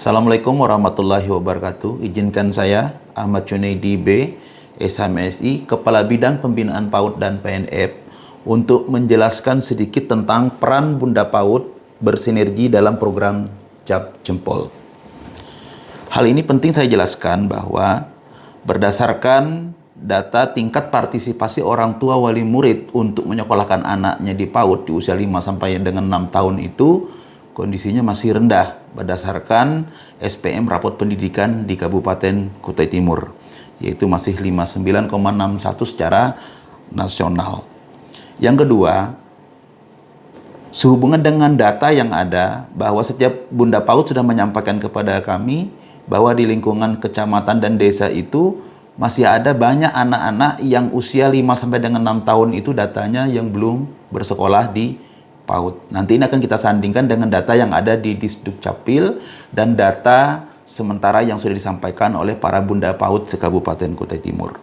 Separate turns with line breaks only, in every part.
Assalamualaikum warahmatullahi wabarakatuh. Izinkan saya, Ahmad Junaidi B, SHMSI, Kepala Bidang Pembinaan PAUD dan PNF, untuk menjelaskan sedikit tentang peran Bunda PAUD bersinergi dalam program Cap Jempol. Hal ini penting saya jelaskan bahwa berdasarkan data tingkat partisipasi orang tua wali murid untuk menyekolahkan anaknya di PAUD di usia 5 sampai dengan 6 tahun itu kondisinya masih rendah berdasarkan SPM Rapot Pendidikan di Kabupaten Kutai Timur, yaitu masih 59,61 secara nasional. Yang kedua, sehubungan dengan data yang ada bahwa setiap Bunda PAUD sudah menyampaikan kepada kami bahwa di lingkungan kecamatan dan desa itu masih ada banyak anak-anak yang usia 5 sampai dengan 6 tahun itu datanya yang belum bersekolah di PAUD. Nanti ini akan kita sandingkan dengan data yang ada di Disduk Capil dan data sementara yang sudah disampaikan oleh para Bunda PAUD se-Kabupaten Kutai Timur.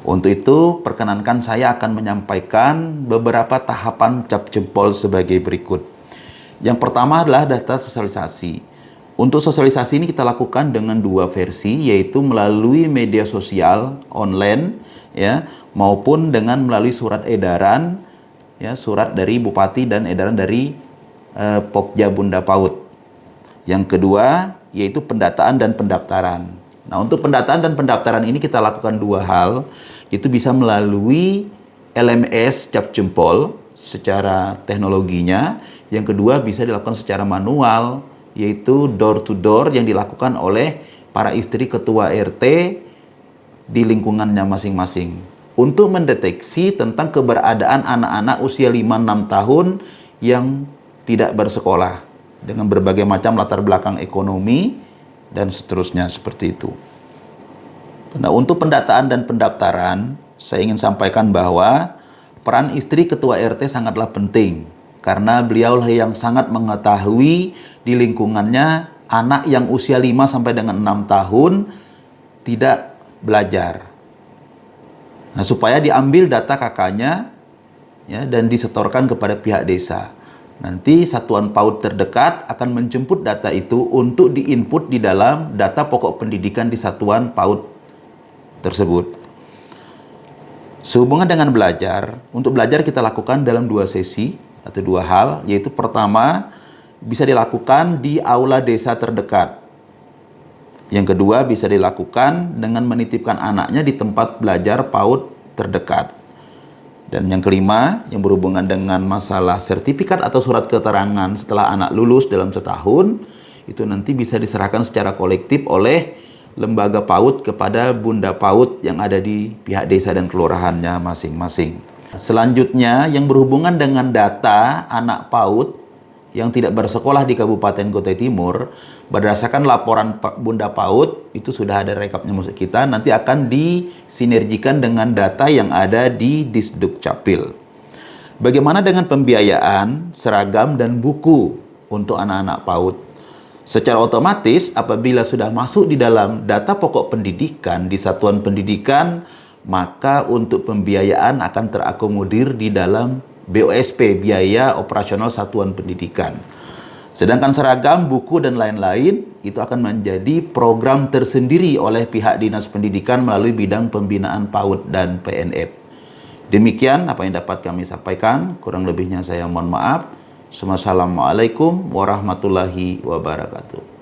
Untuk itu, perkenankan saya akan menyampaikan beberapa tahapan cap jempol sebagai berikut. Yang pertama adalah data sosialisasi. Untuk sosialisasi ini kita lakukan dengan dua versi, yaitu melalui media sosial online ya, maupun dengan melalui surat edaran, ya, surat dari Bupati dan edaran dari Pokja Bunda PAUD. Yang kedua yaitu pendataan dan pendaftaran. Nah, untuk pendataan dan pendaftaran ini kita lakukan dua hal, itu bisa melalui LMS cap jempol secara teknologinya. Yang kedua bisa dilakukan secara manual, yaitu door to door yang dilakukan oleh para istri ketua RT di lingkungannya masing-masing untuk mendeteksi tentang keberadaan anak-anak usia 5-6 tahun yang tidak bersekolah dengan berbagai macam latar belakang ekonomi dan seterusnya seperti itu. Nah, untuk pendataan dan pendaftaran, saya ingin sampaikan bahwa peran istri ketua RT sangatlah penting karena beliaulah yang sangat mengetahui di lingkungannya anak yang usia 5 sampai dengan 6 tahun tidak belajar. Nah, supaya diambil data kakaknya ya, dan disetorkan kepada pihak desa. Nanti satuan PAUD terdekat akan menjemput data itu untuk diinput di dalam data pokok pendidikan di satuan PAUD tersebut. Sehubungan dengan belajar, untuk belajar kita lakukan dalam dua sesi atau dua hal, yaitu pertama bisa dilakukan di aula desa terdekat. Yang kedua bisa dilakukan dengan menitipkan anaknya di tempat belajar PAUD terdekat. Dan yang kelima yang berhubungan dengan masalah sertifikat atau surat keterangan setelah anak lulus dalam setahun, itu nanti bisa diserahkan secara kolektif oleh lembaga PAUD kepada Bunda PAUD yang ada di pihak desa dan kelurahannya masing-masing. Selanjutnya yang berhubungan dengan data anak PAUD yang tidak bersekolah di Kabupaten Kutai Timur, berdasarkan laporan Bunda PAUD itu sudah ada rekapnya masuk kita, nanti akan disinergikan dengan data yang ada di Disduk Capil. Bagaimana dengan pembiayaan, seragam, dan buku untuk anak-anak PAUD? Secara otomatis apabila sudah masuk di dalam data pokok pendidikan di satuan pendidikan, maka untuk pembiayaan akan terakomodir di dalam BOSP, biaya operasional satuan pendidikan. Sedangkan seragam, buku, dan lain-lain itu akan menjadi program tersendiri oleh pihak Dinas Pendidikan melalui bidang pembinaan PAUD dan PNF. Demikian apa yang dapat kami sampaikan, kurang lebihnya saya mohon maaf. Wassalamualaikum warahmatullahi wabarakatuh.